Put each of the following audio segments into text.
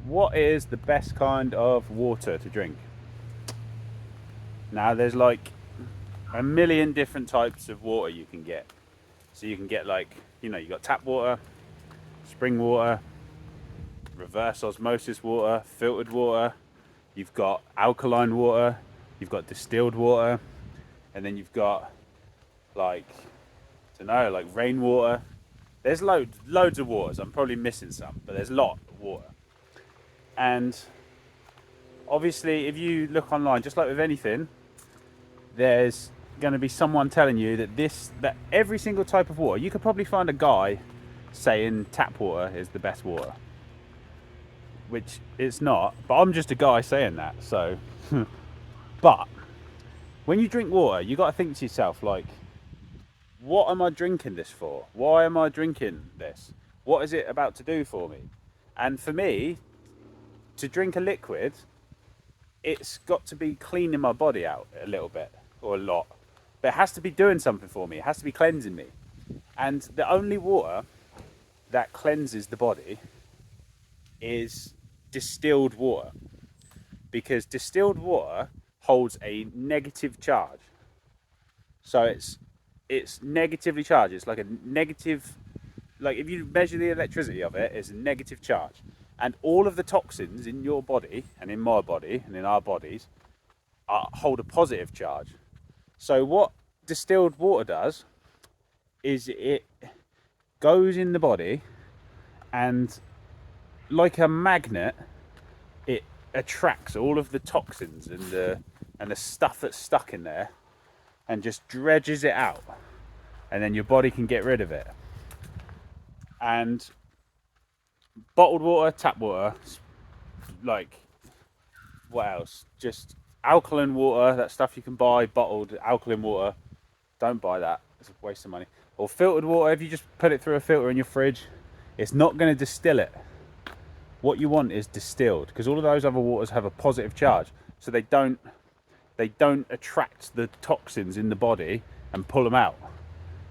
What is the best kind of water to drink? Now, there's like a million different types of water you can get. So you can get you got tap water, spring water, reverse osmosis water, filtered water. You've got alkaline water, you've got distilled water, and then you've got like, I don't know, like rainwater. There's loads of waters. I'm probably missing some, but there's a lot of water. And obviously, if you look online, just like with anything, there's going to be someone telling you that every single type of water, you could probably find a guy saying tap water is the best water, which it's not. But I'm just a guy saying that. So, but when you drink water, you got to think to yourself like, what am I drinking this for? Why am I drinking this? What is it about to do for me? And for me, to drink a liquid, it's got to be cleaning my body out a little bit or a lot. But it has to be doing something for me. It has to be cleansing me. And the only water that cleanses the body is distilled water. Because distilled water holds a negative charge. So it's negatively charged. It's like a negative, like if you measure the electricity of it, it's a negative charge. And all of the toxins in your body and in my body and in our bodies hold a positive charge. So what distilled water does is it goes in the body and like a magnet, it attracts all of the toxins and the stuff that's stuck in there and just dredges it out, and then your body can get rid of it. And bottled water, tap water, like what else? Just alkaline water, that stuff you can buy, bottled alkaline water. Don't buy that. It's a waste of money. Or filtered water, if you just put it through a filter in your fridge, it's not going to distill it. What you want is distilled, because all of those other waters have a positive charge, so they don't attract the toxins in the body and pull them out.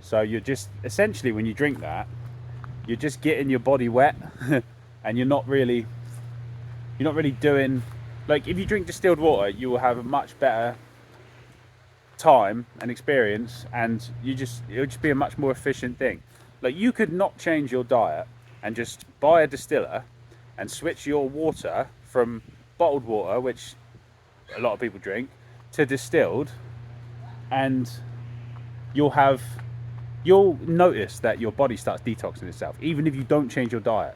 So you're just essentially, when you drink that, you're just getting your body wet, and you're not really doing, like, if you drink distilled water, you will have a much better time and experience, and it'll just be a much more efficient thing. Like, you could not change your diet and just buy a distiller and switch your water from bottled water, which a lot of people drink, to distilled, and you'll notice that your body starts detoxing itself, even if you don't change your diet.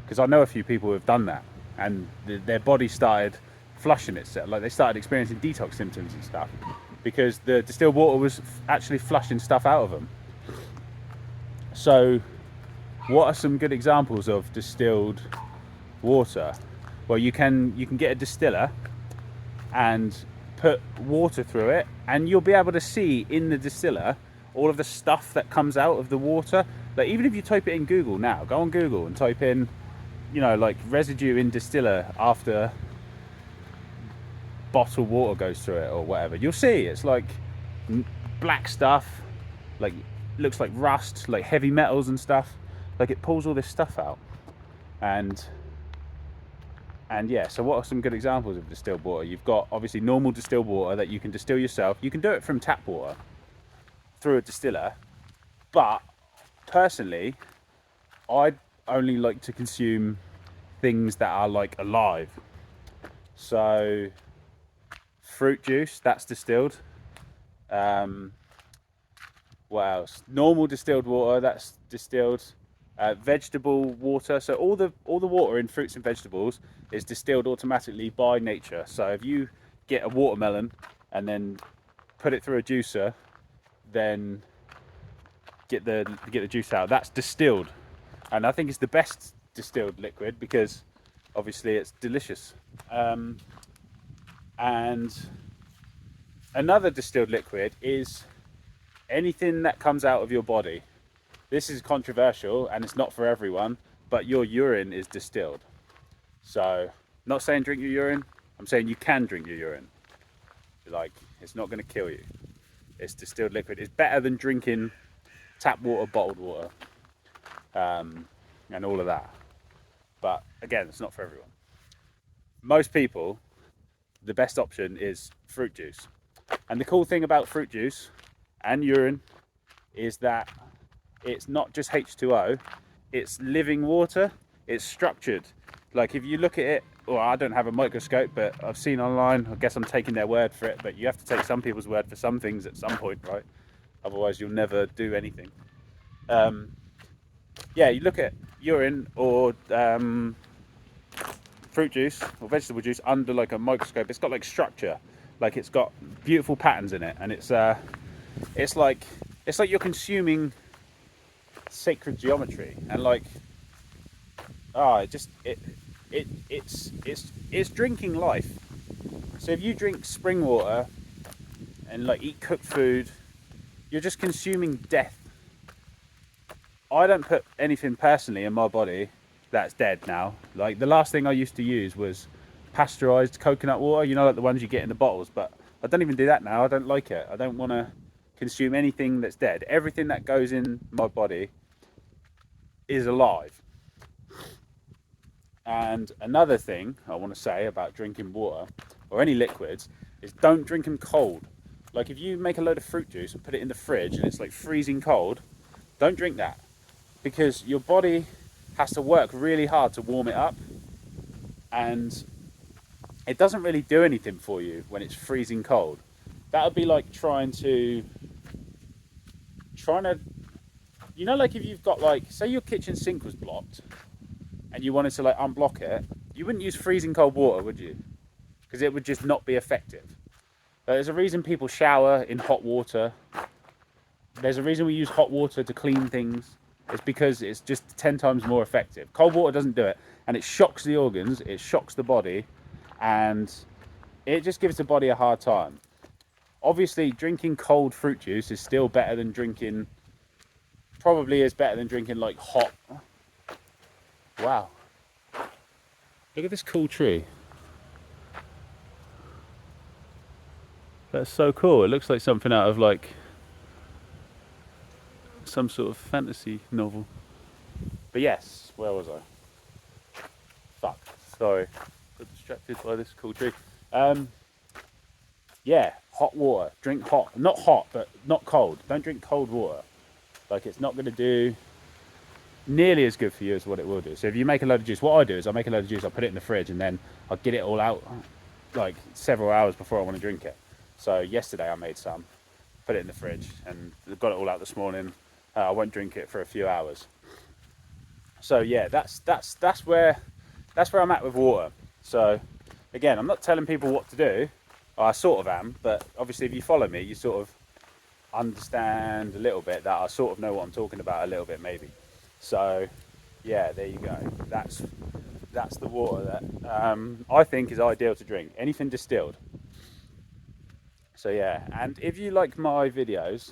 Because I know a few people who have done that, and their body started flushing itself, like they started experiencing detox symptoms and stuff, because the distilled water was actually flushing stuff out of them. So, what are some good examples of distilled water? Well, you can get a distiller and put water through it, and you'll be able to see in the distiller all of the stuff that comes out of the water. Like, even if you type it in Google now, go on Google and type in, like residue in distiller after bottled water goes through it or whatever, you'll see it's like black stuff, like looks like rust, like heavy metals and stuff. Like, it pulls all this stuff out. And yeah, so what are some good examples of distilled water? You've got obviously normal distilled water that you can distill yourself. You can do it from tap water through a distiller, but personally, I only like to consume things that are like alive. So fruit juice, that's distilled. Um, what else? Normal distilled water, that's distilled. Vegetable water, so all the water in fruits and vegetables is distilled automatically by nature. So if you get a watermelon and then put it through a juicer, then get the juice out, that's distilled. And I think it's the best distilled liquid because obviously it's delicious. And another distilled liquid is anything that comes out of your body. This is controversial and it's not for everyone, but your urine is distilled. So, not saying drink your urine, I'm saying you can drink your urine. Like, it's not going to kill you. It's distilled liquid. It's better than drinking tap water, bottled water, and all of that. but again, it's not for everyone. Most people, the best option is fruit juice. And the cool thing about fruit juice and urine is that it's not just H2O, it's living water, it's structured. Like if you look at it, well, I don't have a microscope, but I've seen online, I guess I'm taking their word for it, but you have to take some people's word for some things at some point, right? Otherwise you'll never do anything. Yeah, you look at urine or fruit juice or vegetable juice under like a microscope, it's got like structure, like it's got beautiful patterns in it, and it's like you're consuming sacred geometry, and like it's drinking life. So if you drink spring water and like eat cooked food, you're just consuming death. I don't put anything personally in my body that's dead now. Like the last thing I used to use was pasteurized coconut water, you know, like the ones you get in the bottles, but I don't even do that now. I don't like it. I don't want to consume anything that's dead. Everything that goes in my body is alive. And another thing I want to say about drinking water or any liquids is don't drink them cold. Like if you make a load of fruit juice and put it in the fridge and it's like freezing cold, don't drink that, because your body has to work really hard to warm it up, and it doesn't really do anything for you when it's freezing cold. That would be like trying to, you know, like if you've got like, say your kitchen sink was blocked and you wanted to like unblock it, you wouldn't use freezing cold water, would you? Because it would just not be effective. There's a reason people shower in hot water. There's a reason we use hot water to clean things. It's because it's just 10 times more effective. Cold water doesn't do it, and it shocks the organs, it shocks the body, and it just gives the body a hard time. Obviously, drinking cold fruit juice is still better than drinking, probably is better than drinking like hot. Wow. Look at this cool tree. That's so cool. It looks like something out of like some sort of fantasy novel. But yes, where was I? Fuck. Sorry. Got distracted by this cool tree. Yeah, hot water. Drink hot. Not hot, but not cold. Don't drink cold water. Like it's not going to do nearly as good for you as what it will do. So if you make a load of juice, what I do is I make a load of juice, I put it in the fridge, and then I'll get it all out like several hours before I want to drink it. So yesterday I made some, put it in the fridge, and got it all out this morning. I won't drink it for a few hours. So yeah, that's where I'm at with water. So again, I'm not telling people what to do. I sort of am, but obviously if you follow me, you sort of understand a little bit that I sort of know what I'm talking about a little bit maybe. So yeah, there you go. That's the water that I think is ideal to drink. Anything distilled. So yeah, and if you like my videos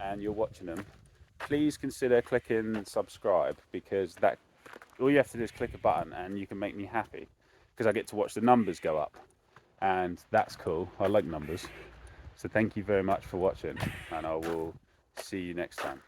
and you're watching them, please consider clicking subscribe, because that all you have to do is click a button and you can make me happy, because I get to watch the numbers go up, and that's cool. I like numbers. So thank you very much for watching, and I will see you next time.